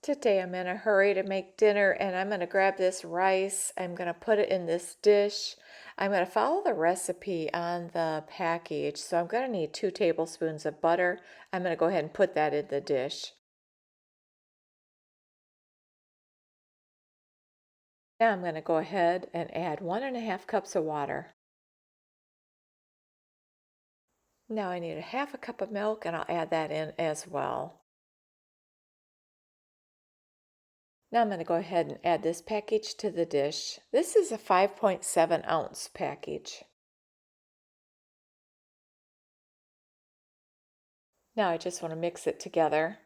Today I'm in a hurry to make dinner and I'm going to grab this rice. I'm going to put it in this dish. I'm going to follow the recipe on the package. So I'm going to need 2 tablespoons of butter. I'm going to go ahead and put that in the dish. Now I'm going to go ahead and add 1½ cups of water. Now I need a 1/2 cup of milk and I'll add that in as well. Now I'm going to go ahead and add this package to the dish. This is a 5.7-ounce package. Now I just want to mix it together.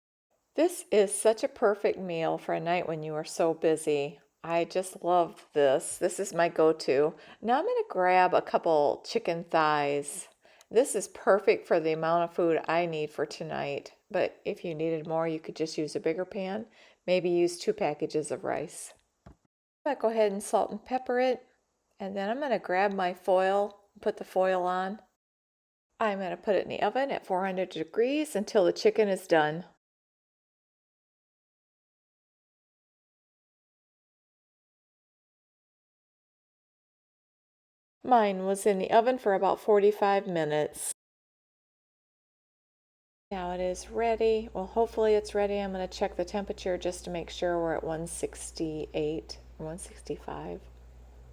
This is such a perfect meal for a night when you are so busy. I just love this. This is my go-to. Now I'm going to grab a couple chicken thighs. This is perfect for the amount of food I need for tonight. But if you needed more, you could just use a bigger pan. Maybe use 2 packages of rice. I'm going to go ahead and salt and pepper it. And then I'm going to grab my foil, put the foil on. I'm going to put it in the oven at 400 degrees until the chicken is done. Mine was in the oven for about 45 minutes. Now it is ready. Well, hopefully it's ready. I'm going to check the temperature just to make sure we're at 168 or 165,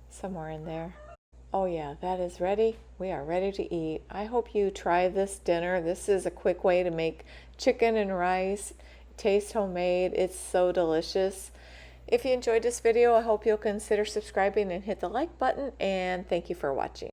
somewhere in there. Oh yeah, that is ready. We are ready to eat. I hope you try this dinner. This is a quick way to make chicken and rice. It tastes homemade. It's so delicious. If you enjoyed this video, I hope you'll consider subscribing and hit the like button, and thank you for watching.